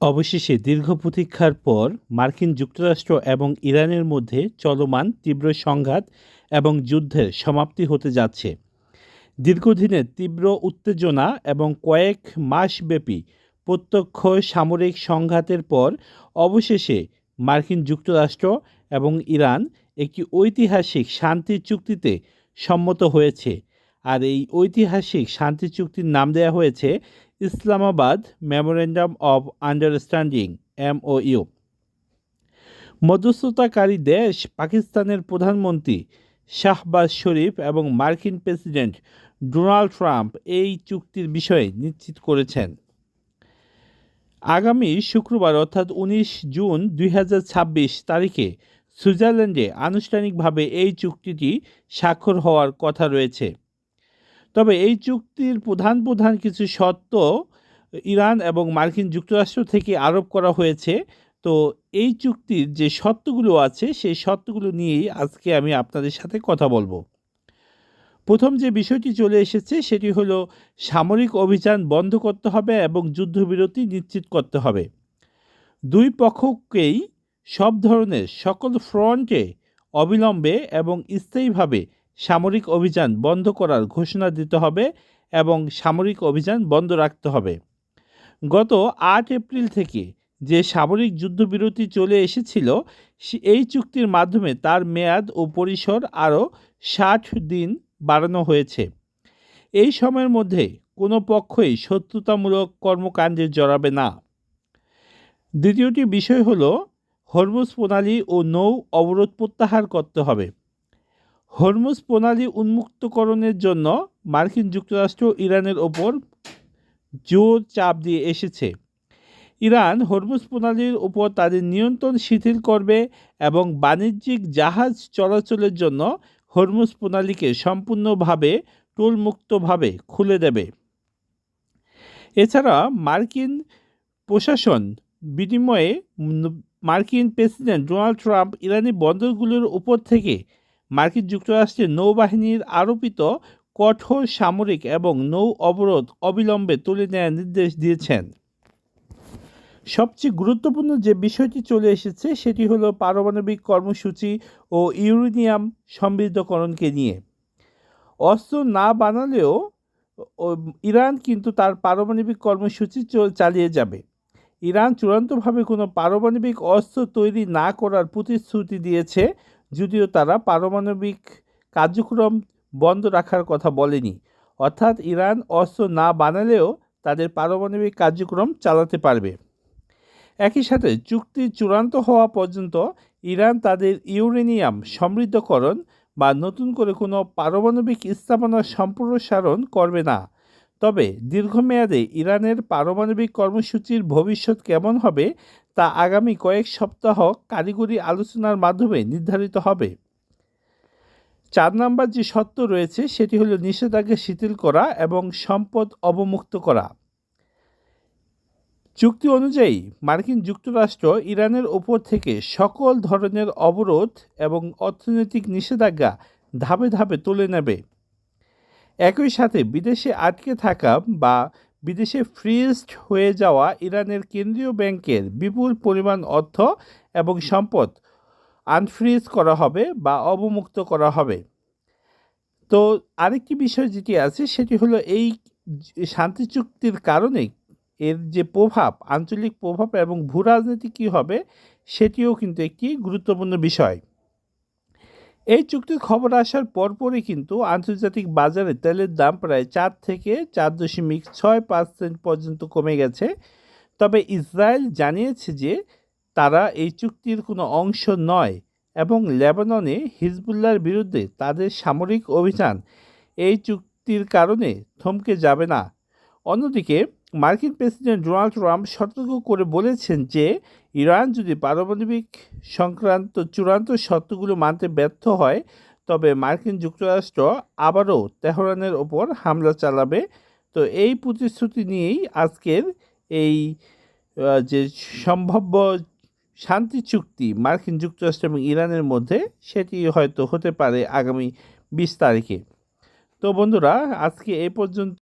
অবশেষে দীর্ঘ প্রতীক্ষার পর মার্কিন যুক্তরাষ্ট্র এবং ইরানের মধ্যে চলমান তীব্র সংঘাত এবং যুদ্ধের সমাপ্তি হতে যাচ্ছে। দীর্ঘদিনের তীব্র উত্তেজনা এবং কয়েক মাসব্যাপী প্রত্যক্ষ সামরিক সংঘাতের পর অবশেষে মার্কিন যুক্তরাষ্ট্র এবং ইরান একটি ঐতিহাসিক শান্তি চুক্তিতে সম্মত হয়েছে। আর এই ঐতিহাসিক শান্তি চুক্তির নাম দেওয়া হয়েছে Islamabad memorandum of understanding MOU। মধ্যস্থতাকারী দেশ পাকিস্তানের প্রধানমন্ত্রী শাহবাজ শরীফ এবং মার্কিন প্রেসিডেন্ট ডোনাল্ড ট্রাম্প এই চুক্তির বিষয়ে নিশ্চিত করেছেন। আগামী শুক্রবার অর্থাৎ 19 জুন 2026 তারিখে সুইজারল্যান্ডে আনুষ্ঠানিকভাবে এই চুক্তিটি স্বাক্ষর হওয়ার কথা রয়েছে। তবে এই চুক্তির প্রধান কিছু শর্ত ইরান এবং মার্কিন যুক্তরাষ্ট্র থেকে আরোপ করা হয়েছে। তো এই চুক্তির যে শর্তগুলো আছে সেই শর্তগুলো নিয়েই আজকে আমি আপনাদের সাথে কথা বলবো। প্রথম যে বিষয়টি চলে এসেছে সেটি হলো সামরিক অভিযান বন্ধ করতে হবে এবং যুদ্ধবিরতি নিশ্চিত করতে হবে। দুই পক্ষকেই সব ধরনের সকল ফ্রন্টে অবিলম্বে এবং স্থায়ীভাবে সামরিক অভিযান বন্ধ করার ঘোষণা দিতে হবে এবং সামরিক অভিযান বন্ধ রাখতে হবে। গত 8 এপ্রিল থেকে যে সামরিক যুদ্ধবিরতি চলে এসেছিল এই চুক্তির মাধ্যমে তার মেয়াদ ও পরিসর আরও 60 দিন বাড়ানো হয়েছে। এই সময়ের মধ্যে কোনো পক্ষই শত্রুতামূলক কর্মকাণ্ডে জড়াবে না। দ্বিতীয়টি বিষয় হলো হরমুজ প্রণালী ও নৌ অবরোধ প্রত্যাহার করতে হবে। হরমুজ প্রণালী উন্মুক্তকরণের জন্য মার্কিন যুক্তরাষ্ট্র ইরানের ওপর জোর চাপ দিয়ে এসেছে। ইরান হরমুজ প্রণালীর উপর তাদের নিয়ন্ত্রণ শিথিল করবে এবং বাণিজ্যিক জাহাজ চলাচলের জন্য হরমুজ প্রণালীকে সম্পূর্ণভাবে টোলমুক্তভাবে খুলে দেবে। এছাড়া মার্কিন প্রশাসন বিনিময়ে মার্কিন প্রেসিডেন্ট ডোনাল্ড ট্রাম্প ইরানি বন্দরগুলোর উপর থেকে মার্কিন যুক্তরাষ্ট্রের নৌবাহিনীর আরোপিত কঠোর সামরিক এবং নৌ অবরোধ অবিলম্বে তুলে নেওয়ার নির্দেশ দিয়েছেন। সবচেয়ে গুরুত্বপূর্ণ যে বিষয়টি চলে এসেছে সেটি হলো পারমাণবিক কর্মসূচি ও ইউরেনিয়াম সমৃদ্ধকরণকে নিয়ে। অস্ত্র না বানালেও ইরান কিন্তু তার পারমাণবিক কর্মসূচি চালিয়ে যাবে। ইরান চূড়ান্তভাবে কোনো পারমাণবিক অস্ত্র তৈরি না করার প্রতিশ্রুতি দিয়েছে, যদিও তারা পারমাণবিক কার্যক্রম বন্ধ রাখার কথা বলেনি। অর্থাৎ ইরান অস্ত্র না বানালেও তাদের পারমাণবিক কার্যক্রম চালাতে পারবে। একই সাথে চুক্তি চূড়ান্ত হওয়া পর্যন্ত ইরান তাদের ইউরেনিয়াম সমৃদ্ধকরণ বা নতুন করে কোনো পারমাণবিক স্থাপনার সম্প্রসারণ করবে না। তবে দীর্ঘমেয়াদে ইরানের পারমাণবিক কর্মসূচির ভবিষ্যৎ কেমন হবে তা আগামী কয়েক সপ্তাহ কারিগরি আলোচনার মাধ্যমে নির্ধারিত হবে। 4 নম্বর যে শর্ত রয়েছে সেটি হলো নিষেধাজ্ঞা শিথিল করা এবং সম্পদ অবমুক্ত করা। চুক্তি অনুযায়ী মার্কিন যুক্তরাষ্ট্র ইরানের ওপর থেকে সকল ধরনের অবরোধ এবং অর্থনৈতিক নিষেধাজ্ঞা ধাপে ধাপে তুলে নেবে। একই সাথে বিদেশে আটকে থাকা বা বিদেশে ফ্রিজড হয়ে যাওয়া ইরানের কেন্দ্রীয় ব্যাংকের বিপুল পরিমাণ অর্থ এবং সম্পদ আনফ্রিজ করা হবে বা অবমুক্ত করা হবে। তো আরেকটি বিষয় যেটি আছে সেটি হলো এই শান্তি চুক্তির কারণে এর যে প্রভাব, আঞ্চলিক প্রভাব এবং ভূরাজনীতি কী হবে সেটিও কিন্তু একটি গুরুত্বপূর্ণ বিষয়। এই চুক্তির খবর আসার পরপরই কিন্তু আন্তর্জাতিক বাজারে তেলের দাম প্রায় 4 থেকে 4.65% পর্যন্ত কমে গেছে। তবে ইসরায়েল জানিয়েছে যে তারা এই চুক্তির কোনো অংশ নয় এবং লেবাননে হিজবুল্লাহর বিরুদ্ধে তাদের সামরিক অভিযান এই চুক্তির কারণে থমকে যাবে না। অন্যদিকে মার্কিন প্রেসিডেন্ট ডোনাল্ড ট্রাম্প সতর্ক করে বলেছেন যে ইরান যদি পারমাণবিক সংক্রান্ত চূড়ান্ত শর্তগুলো মানতে ব্যর্থ হয় তবে মার্কিন যুক্তরাষ্ট্র আবারও তেহরানের ওপর হামলা চালাবে। তো এই প্রতিশ্রুতি নিয়েই আজকের এই যে সম্ভাব্য শান্তি চুক্তি মার্কিন যুক্তরাষ্ট্র এবং ইরানের মধ্যে সেটি হয়তো হতে পারে আগামী 20 তারিখে। তো বন্ধুরা আজকে এই পর্যন্ত।